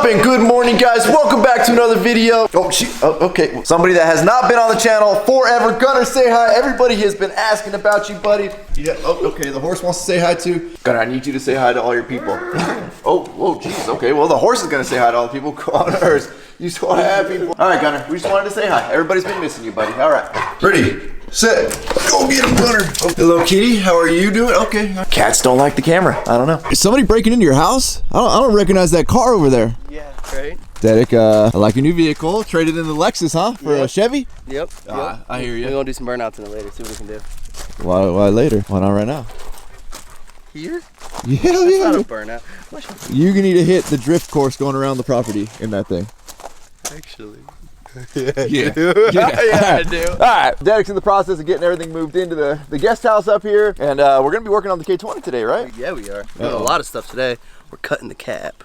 up and good morning, guys? Welcome back to another video. Okay. Somebody that has not been on the channel forever. Gunner, say hi. Everybody has been asking about you, buddy. Yeah. Okay. The horse wants to say hi too. Gunner, I need you to say hi to all your people. Jeez. Okay. Well, the horse is gonna say hi to all the people. Come on, Earth. You just want to have people. All right, Gunner. We just wanted to say hi. Everybody's been missing you, buddy. All right. Ready. Set. Go get him, Gunner. Hello, kitty. How are you doing? Okay. Cats don't like the camera. I don't know. Is somebody breaking into your house? I don't recognize that car over there. Yeah, right. Derek, I like your new vehicle. Traded in the Lexus, huh? For a Chevy? Yep. I hear you. We're gonna do some burnouts in it later. See what we can do. Why later? Why not right now? Here? Yeah, That's not a burnout. You're gonna need to hit the drift course going around the property in that thing. Actually. Yeah. I do. All right, Derek's in the process of getting everything moved into the guest house up here, and we're gonna be working on the K20 today, right? Yeah, we are. We're doing a lot of stuff today. We're cutting the cap.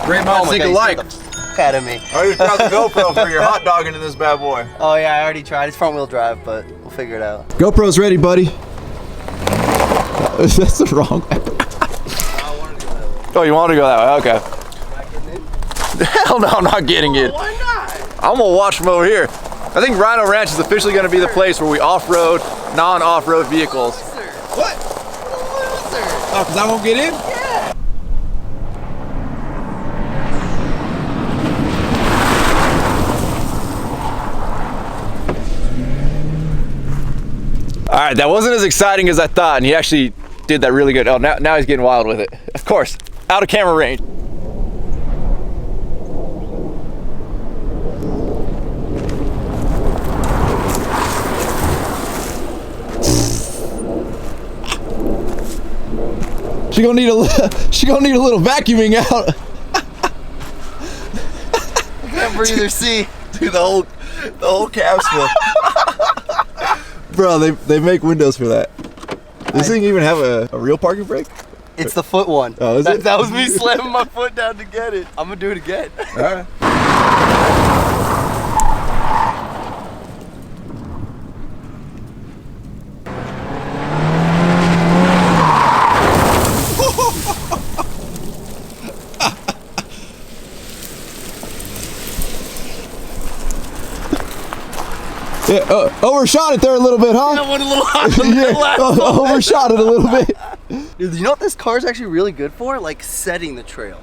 Great minds think alike. Out of me. I already tried the GoPro for your hot dogging in this bad boy. Oh yeah, I already tried. It's front wheel drive, but we'll figure it out. GoPro's ready, buddy. That's the wrong way. I wanted to go that way. Oh, you want to go that way? Okay. Am I getting in? Hell no, I'm not getting it. Why not? I'm gonna watch from over here. I think Rhino Ranch is officially gonna be the place where we off-road, non-off-road vehicles. What? Oh, because I won't get in? Yeah. All right, that wasn't as exciting as I thought, and he actually did that really good. Oh, now he's getting wild with it. Of course, out of camera range. She gonna need a little vacuuming out. I can't breathe or see. Dude, the whole cab's full. Bro, they make windows for that. Does this thing even have a real parking brake? It's the foot one. Oh, is it? That was me slamming my foot down to get it. I'm gonna do it again. All right. Yeah, overshot it there a little bit, huh? I went a little hot on the last overshot it a little bit. Dude, you know what this car is actually really good for? Like setting the trail.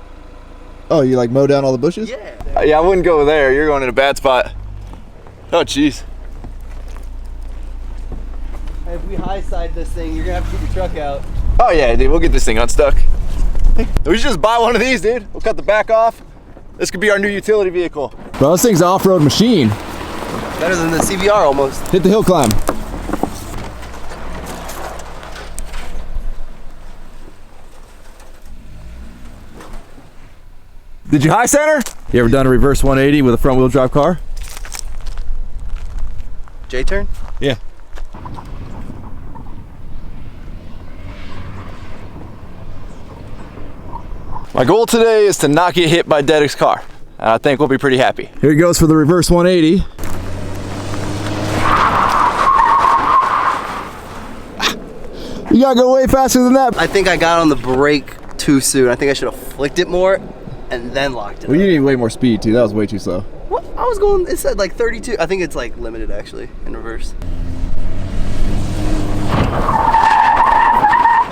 Oh, you like mow down all the bushes? Yeah. Yeah, I wouldn't go there. You're going in a bad spot. Oh, jeez. If we high side this thing, you're gonna have to get your truck out. Oh yeah, dude, we'll get this thing unstuck. We should just buy one of these, dude. We'll cut the back off. This could be our new utility vehicle. Bro, this thing's an off-road machine. Better than the CBR almost. Hit the hill climb. Did you high center? You ever done a reverse 180 with a front wheel drive car? J-turn? Yeah. My goal today is to not get hit by Derek's car. And I think we'll be pretty happy. Here he goes for the reverse 180. You gotta go way faster than that. I think I got on the brake too soon. I think I should have flicked it more and then locked it Well, up. you need way more speed too. That was way too slow. What? I was going, it said like 32. I think it's like limited actually in reverse.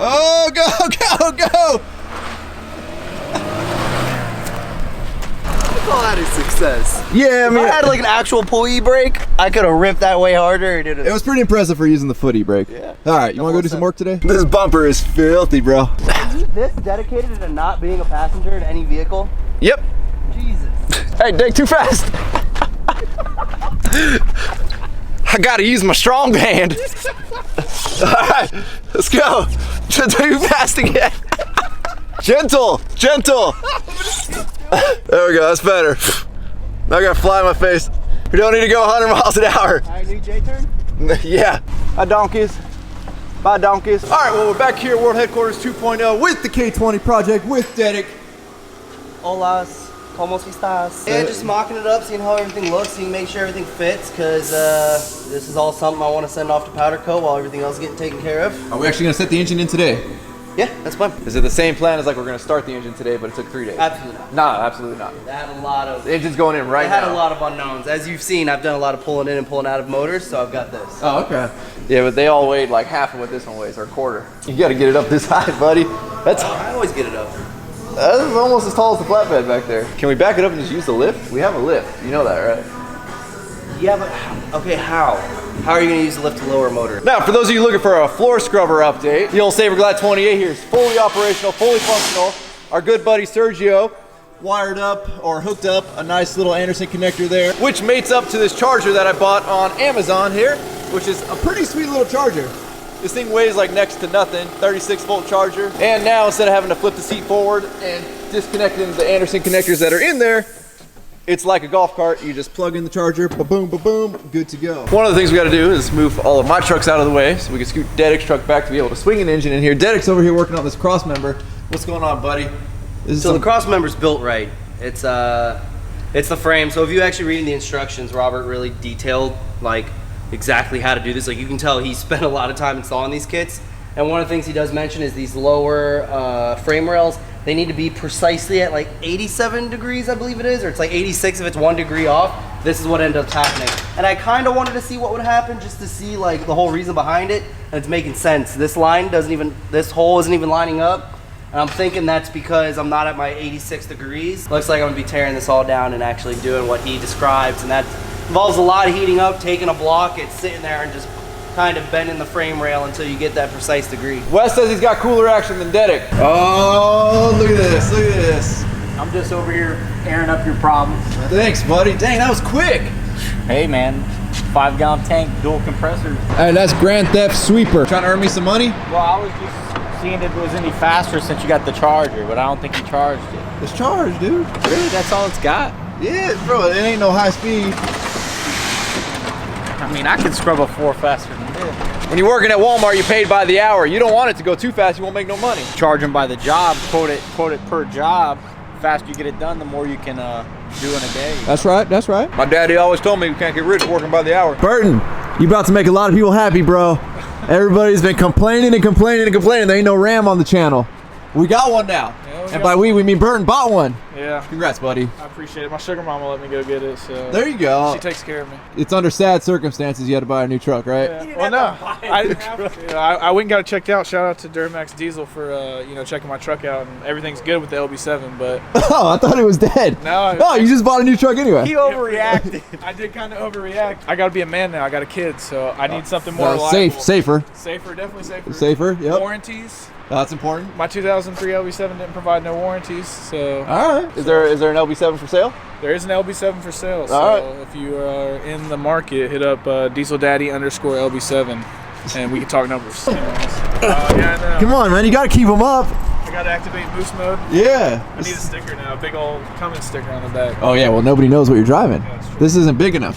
Oh, go! I call that a success. Yeah, I mean, If I had like an actual pulley brake, I could have ripped that way harder. it was pretty impressive for using the footy brake. Yeah. All right, you wanna go do some work today? This bumper is filthy, bro. Is this dedicated to not being a passenger in any vehicle? Yep. Jesus. Hey, Dick, too fast. I gotta use my strong hand. All right, let's go. Too fast again. Gentle. There we go, that's better. Now I gotta fly in my face. We don't need to go 100 miles an hour. All right, new J-turn? Yeah. Bye, donkeys. All right, well, we're back here at World Headquarters 2.0 with the K20 project with Derek. Holas. ¿Cómo estás? Yeah, just mocking it up, seeing how everything looks, seeing make sure everything fits, because this is all something I want to send off to powder coat while everything else is getting taken care of. Are we actually gonna set the engine in today? Yeah, that's fine. Is it the same plan as like we're gonna start the engine today, but it took 3 days? Absolutely not. No, absolutely not. They had a lot of. The engine's going in right now. They had a lot of unknowns. As you've seen, I've done a lot of pulling in and pulling out of motors, so I've got this. Oh, okay. Yeah, but they all weighed like half of what this one weighs, or a quarter. You gotta get it up this high, buddy. I always get it up. That's almost as tall as the flatbed back there. Can we back it up and just use the lift? We have a lift. You know that, right? Yeah, but okay, how? How are you gonna use the lift to lower a motor? Now, for those of you looking for a floor scrubber update, the old Saberglide 28 here is fully operational, fully functional. Our good buddy Sergio wired up or hooked up a nice little Anderson connector there, which mates up to this charger that I bought on Amazon here, which is a pretty sweet little charger. This thing weighs like next to nothing, 36-volt charger. And now instead of having to flip the seat forward and disconnecting the Anderson connectors that are in there, it's like a golf cart. You just plug in the charger, ba-boom, ba-boom, good to go. One of the things we gotta do is move all of my trucks out of the way so we can scoot Dedek's truck back to be able to swing an engine in here. Dedek's over here working on this cross member. What's going on, buddy? So the cross member's built right. It's the frame. So if you actually read the instructions, Robert really detailed like exactly how to do this. Like you can tell he spent a lot of time installing these kits. And one of the things he does mention is these lower frame rails. They need to be precisely at like 87 degrees, I believe it is, or it's like 86 if it's 1 degree off. This is what ends up happening. And I kind of wanted to see what would happen just to see like the whole reason behind it. And it's making sense. This line doesn't even, this hole isn't even lining up. And I'm thinking that's because I'm not at my 86 degrees. Looks like I'm gonna be tearing this all down and actually doing what he describes. And that involves a lot of heating up, taking a block, it's sitting there and just kind of bending the frame rail until you get that precise degree. Wes says he's got cooler action than Dedek. Oh, look at this, look at this. I'm just over here airing up your problems. Thanks, buddy. Dang, that was quick. Hey, man. 5-gallon tank, dual compressors. Hey, that's Grand Theft Sweeper. Trying to earn me some money? Well, I was just seeing if it was any faster since you got the charger, but I don't think you charged it. It's charged, dude. Really? That's all it's got? Yeah, bro, it ain't no high speed. I mean, I could scrub a 4 faster than this. When you're working at Walmart, you paid by the hour. You don't want it to go too fast, you won't make no money. Charging by the job, quote it per job. The faster you get it done, the more you can do in a day. That's right, that's right. My daddy always told me we can't get rich working by the hour. Burton, you about to make a lot of people happy, bro. Everybody's been complaining and complaining and complaining. There ain't no RAM on the channel. We got one now. Yeah, and by we mean Burton bought one. Yeah. Congrats, buddy. I appreciate it. My sugar mama let me go get it, so there you go. she takes care of me. It's under sad circumstances you had to buy a new truck, right? Yeah. Well, no, I didn't have to. I went and got it checked out. Shout out to Duramax Diesel for checking my truck out, and everything's good with the LB7. But Oh, I thought it was dead. No, you just bought a new truck anyway. He overreacted. I did kind of overreact. I got to be a man now. I got a kid, so I need something more reliable. Safer. Safer, definitely safer. Safer, yep. Warranties. That's important. My 2003 LB7 didn't provide no warranties, so. All right. Is there an LB7 for sale? There is an LB7 for sale, so All right. if you are in the market, hit up DieselDaddy_LB7, and we can talk numbers. Yeah, I know. Come on, man. You got to keep them up. I got to activate boost mode. Yeah. I need a sticker now, a big old Cummins sticker on the back. Oh, yeah. Well, nobody knows what you're driving. Yeah, that's true. This isn't big enough.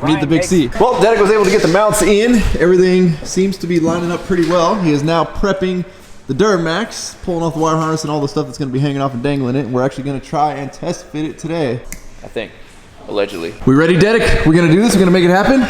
We need the big seat. Well, Dedek was able to get the mounts in. Everything seems to be lining up pretty well. He is now prepping the Duramax, pulling off the wire harness and all the stuff that's going to be hanging off and dangling it. And we're actually going to try and test fit it today. I think. Allegedly. We ready, Dedek? We're going to do this? We're going to make it happen?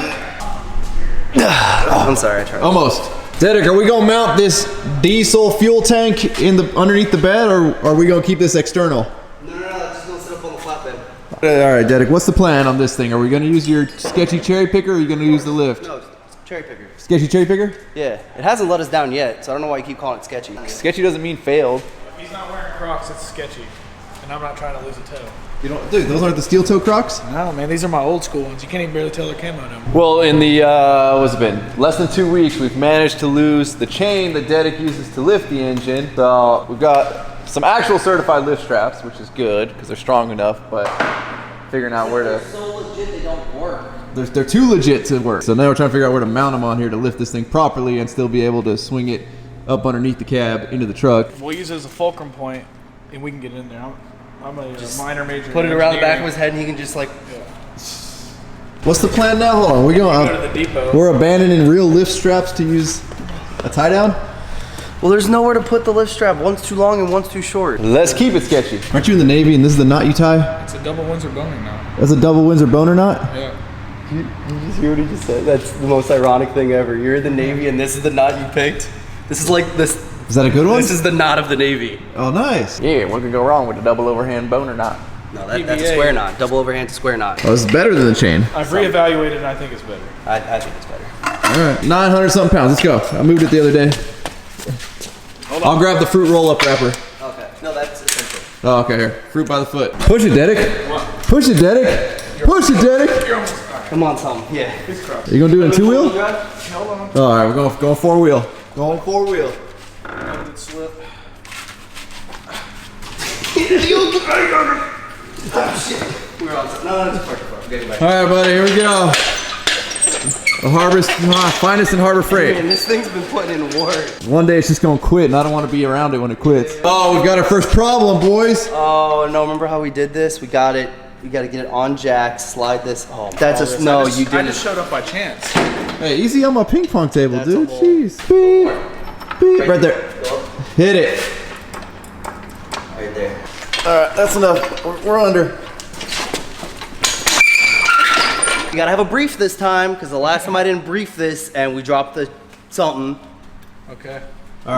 I'm sorry, I tried. Almost. Dedek, are we going to mount this diesel fuel tank in the underneath the bed, or are we going to keep this external? No, just gonna sit up on the flatbed. All right, Dedek, what's the plan on this thing? Are we going to use your sketchy cherry picker, or are you going to use the lift? No, it's cherry picker. Sketchy cherry picker? Yeah, it hasn't let us down yet, so I don't know why you keep calling it sketchy. Sketchy doesn't mean failed. If he's not wearing Crocs, it's sketchy, and I'm not trying to lose a toe. You don't, dude, those aren't the steel toe Crocs? No, man, these are my old school ones. You can't even barely tell they're camo no more. Well, in the, what's it been? Less than 2 weeks, we've managed to lose the chain that Dedek uses to lift the engine. So we've got some actual certified lift straps, which is good because they're strong enough, but figuring out where to... They're so legit they don't work. They're too legit to work. So now we're trying to figure out where to mount them on here to lift this thing properly and still be able to swing it up underneath the cab into the truck. We'll use it as a fulcrum point, and we can get in there. I'm a minor major. Put it around the back of his head and he can just like... What's the plan now? Hold on, Go to the depot. we're abandoning real lift straps to use a tie down? Well, there's nowhere to put the lift strap. One's too long and one's too short. Let's keep it sketchy. Aren't you in the Navy and this is the knot you tie? It's a double Windsor boner now. That's a double Windsor boner knot? Yeah. You just hear what he just said? That's the most ironic thing ever. You're in the Navy and this is the knot you picked. This is like this. Is that a good one? This is the knot of the Navy. Oh, nice. Yeah, what could go wrong with a double overhand boner knot? No, that's a square knot. Double overhand to square knot. Oh, this is better than the chain. I've reevaluated and I think it's better. I think it's better. All right, 900 something pounds. Let's go. I moved it the other day. I'll grab the fruit roll-up wrapper. Okay. No, that's essential. Oh, okay, here. Fruit by the foot. Push it, Dedick. Push it, Dedick. Push it, Dedick. Come on, Tom. Yeah. You gonna do it in two wheel? Hold on. All right, we're going four wheel. Going four wheel. Slip. We're on. No, it's perfect. Okay, All right, buddy, here we go. The harvest, finest in Harbor Freight. Man, this thing's been putting in work. One day it's just gonna quit, and I don't want to be around it when it quits. Oh, we've got our first problem, boys. Oh no! Remember how we did this? We got it. We got to get it on jack. Slide this. Oh, that's just no. You I didn't. just showed up by chance. Hey, easy on my ping pong table, That's dude. a whole- Jeez. Beep. Beep. Right there. Hit it. Right there. All right, that's enough. We're under. You gotta have a brief this time because the last time I didn't brief this and we dropped the something. Okay.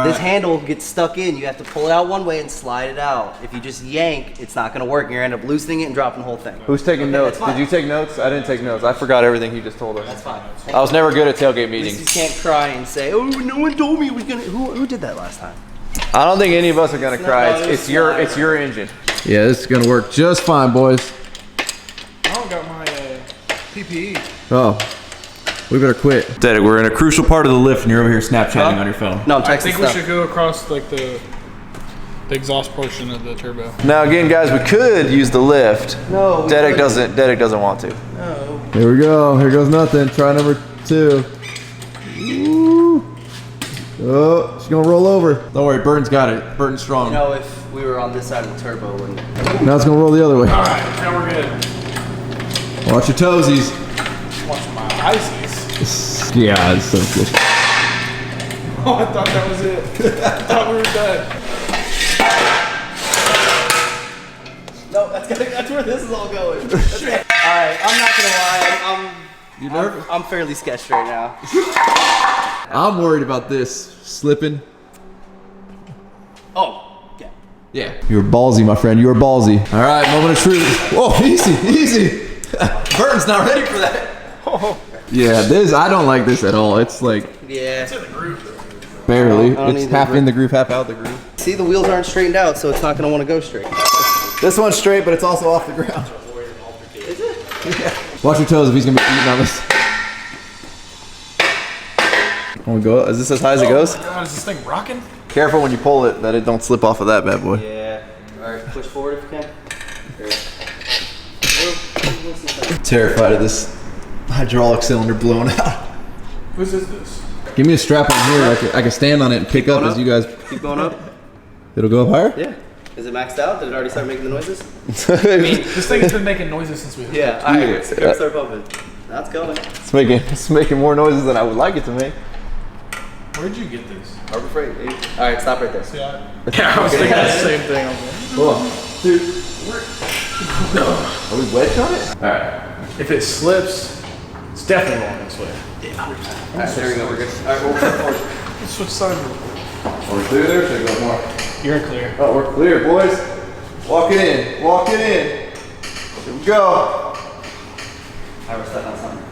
This handle gets stuck in. You have to pull it out one way and slide it out. If you just yank, it's not gonna work. You're gonna end up loosening it and dropping the whole thing. Who's taking notes? that's fine. Did you take notes? I didn't take notes. I forgot everything he just told us. That's fine. I was never good at tailgate At least you meetings. can't cry and say, "Oh, no one told me it was gonna." Who did that last time? I don't think any of us are gonna cry. not It's your engine. Yeah, this is gonna work just fine, boys. I don't got my PPE. Oh, we better quit. Dedick, we're in a crucial part of the lift, and you're over here Snapchatting on your phone. No, I'm texting I think we stuff. should go across like the exhaust portion of the turbo. Now again, guys, we could use the lift. No, we Dedick couldn't. doesn't want to. Here we go. Here goes nothing. Try number 2. Ooh. Oh, she's gonna roll over. Don't worry, Burton's got it. Burton's strong. You know, if we were on this side of the turbo, wouldn't it? Now it's gonna roll the other way. All right, now we're good. Watch your toesies. Watch my ices. Yeah, it's so good. Oh, I thought that was it. I thought we were done. No, that's where this is all going. Alright, I'm not gonna lie. You nervous? I'm fairly sketched right now. I'm worried about this slipping. Oh, yeah. Yeah. You were ballsy, my friend. You were ballsy. All right, moment of truth. Whoa, easy, easy. Burton's not ready for that. Yeah, I don't like this at all. It's like Yeah. barely. I don't It's need the half grip. in the groove, half out the groove. See, the wheels aren't straightened out, so it's not gonna want to go straight. This one's straight, but it's also off the ground. Is it? Yeah. Watch your toes if he's gonna be eating on this. Want to go? Is this as high as it goes? God, is this thing rocking? Careful when you pull it that it don't slip off of that bad boy. Yeah. Alright, push forward if you can. There. Terrified of this hydraulic cylinder blowing out. Whose is this? Give me a strap on here. I can stand on it and pick up going as up. you guys. Keep going up. It'll go up higher? Yeah. Is it maxed out? Did it already start making the noises? This thing's been making noises since we hooked Yeah. Alright, start pumping. That's going. It's making more noises than I would like it to make. Where'd you get this? Harbor Freight. Alright, stop right there. Yeah, I was thinking the same thing. Dude. Are we wedged on it? If it slips, it's definitely going this way. Alright, there we go. We're good. Alright, we'll push forward. Let's switch sides. Are we clear there? Should I go more? You're clear. Oh, we're clear, boys. Walk it in. Walk it in. Here we go.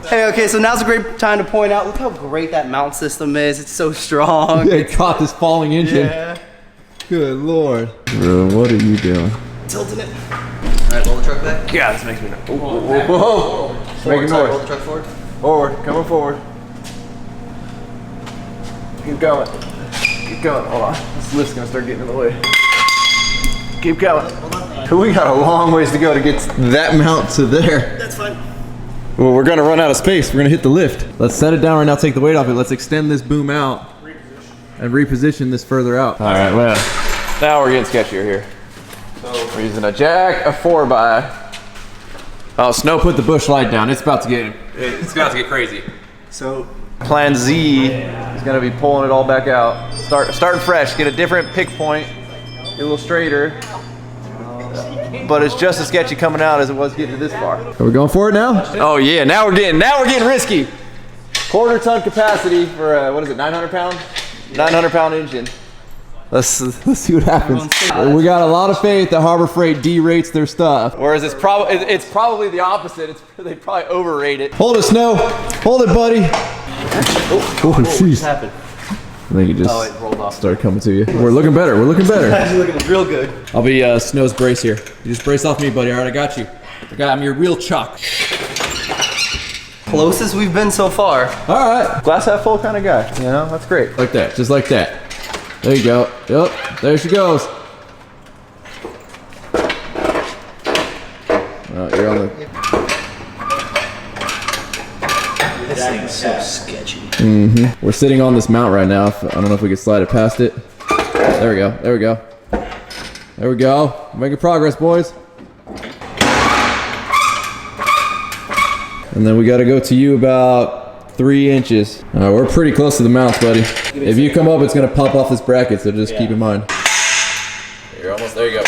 Hey, okay, so now's a great time to point out, look how great that mount system is. It's so strong. It caught this falling engine. Yeah. Good lord. Bro, what are you doing? Tilting it. Alright, roll the truck back. Yeah, this makes me nervous. Whoa. Forward, Making sorry, noise. roll the truck forward. Forward, coming forward. Keep going. Keep going. Hold on. This lift's gonna start getting in the way. Keep going. We got a long ways to go to get that mount to there. That's fine. Well, we're gonna run out of space. We're gonna hit the lift. Let's set it down right now, take the weight off it. Let's extend this boom out and reposition this further out. All right, well, now we're getting sketchier here. We're using a jack, a 4x. Oh, Snow Put the bush light down. It's about to get it's about to get crazy. So, Plan Z is gonna be pulling it all back out. Starting fresh, get a different pick point, get a little straighter. But it's just as sketchy coming out as it was getting to this far. Are we going for it now? Oh yeah, now we're getting risky. Quarter ton capacity for what is it, 900 pound? 900 pound engine. Let's see what happens. We got a lot of faith that Harbor Freight derates their stuff. Whereas it's probably the opposite. They probably overrate it. Hold it, Snow. Hold it, buddy. Oh, jeez. What happened? I think it just it rolled off. started coming to you. We're looking better. We're looking better. Actually looking real good. I'll be Snow's brace here. You just brace off me, buddy. All right, I got you. I'm your real chuck. Closest we've been so far. All right. Glass half full kind of guy. You know, that's great. Like that. Just like that. There you go. Yep. There she goes. You're on the... This thing is so sketchy. We're sitting on this mount right now. I don't know if we can slide it past it. There we go. There we go. There we go. Making progress, boys. And then we got to go to you about 3 inches. We're pretty close to the mount, buddy. If you come up, it's going to pop off this bracket, so just keep in mind. You're almost, there you go.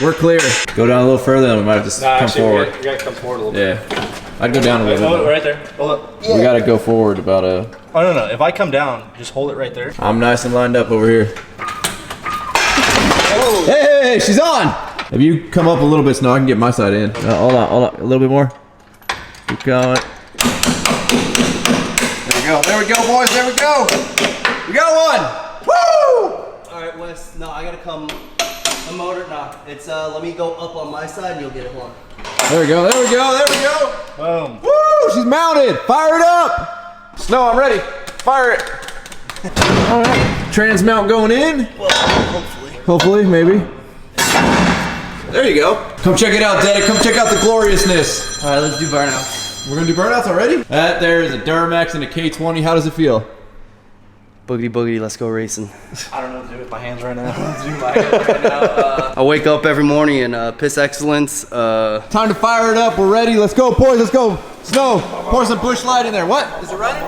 We're clear. Go down a little further, then we might have to come forward. You gotta come forward a little bit. Yeah. I'd go down a little Hold it bit. right there. Hold it. We got to go forward about a... Oh, no. If I come down, just hold it right there. I'm nice and lined up over here. Hey, she's on! If you come up a little bit, Snow, I can get my side in. Hold on, a little bit more. Keep going. There we go, boys, there we go. We got one! Woo! All right, Wes. No, I gotta come. The motor, nah. It's let me go up on my side and you'll get it. Hold on. There we go, there we go, there we go! Boom. Woo! She's mounted! Fire it up! Snow, I'm ready. Fire it. All right. Trans mount going in. Well, hopefully. Hopefully, maybe. There you go. Come check it out, Daddy. Come check out the gloriousness. All right, let's do burnouts. We're gonna do burnouts already? That there is a Duramax and a K20. How does it feel? Boogity boogity, let's go racing. I don't know what to do with my hands right now. I wake up every morning and piss excellence. Time to fire it up. We're ready. Let's go, boys. Let's go. Snow, pour some bush light in there. What? Is it running?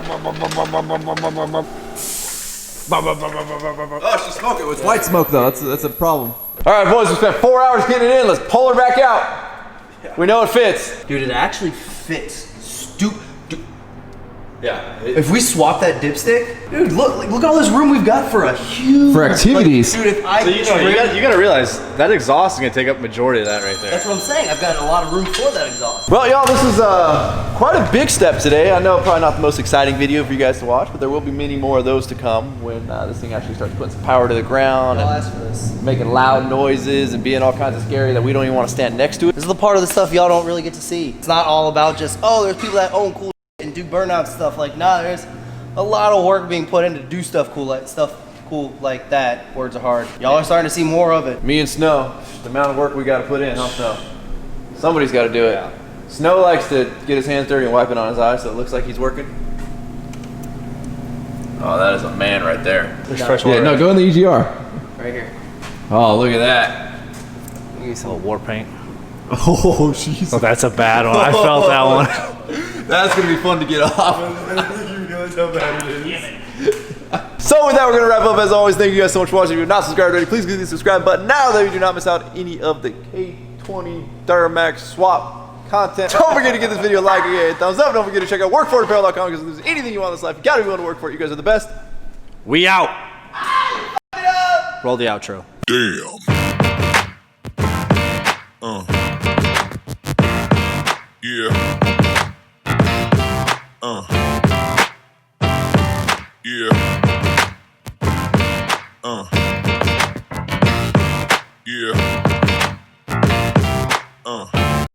Oh, she's smoking. It's white smoke, though. That's a problem. All right, boys. We spent 4 hours getting it in. Let's pull her back out. We know it fits. Dude, it actually fits. Yeah. If we swap that dipstick, dude, look at all this room we've got for a huge... For activities. Like, dude, if I... So you gotta realize, that exhaust is gonna take up the majority of that right there. That's what I'm saying. I've got a lot of room for that exhaust. Well, y'all, this is quite a big step today. I know probably not the most exciting video for you guys to watch, but there will be many more of those to come when this thing actually starts putting some power to the ground I'll and ask for this. making loud noises and being all kinds of scary that we don't even want to stand next to it. This is the part of the stuff y'all don't really get to see. It's not all about just, oh, there's people that own cool and do burnout stuff. Like, nah, there's a lot of work being put in to do stuff cool like that. Words are hard. Y'all are starting to see more of it. Me and Snow, the amount of work we got to put in, huh, Snow? Somebody's got to do it. Yeah. Snow likes to get his hands dirty and wipe it on his eyes so it looks like he's working. Oh, that is a man right there. There's fresh water. Yeah, no, go in the EGR. Right here. Oh, look at that. Give me some. Oh, war paint. Oh, jeez. Oh, that's a bad one. I felt that one. That's gonna be fun to get off. So with that, we're gonna wrap up. As always, thank you guys so much for watching. If you're not subscribed already, please click the subscribe button now that you do not miss out any of the K20 Duramax swap content. Don't forget to give this video a like, a thumbs up. Don't forget to check out workforapparel.com because if there's anything you want in this life, you gotta be willing to work for it. You guys are the best. We out. Roll the outro. Damn. Yeah. Yeah. Yeah.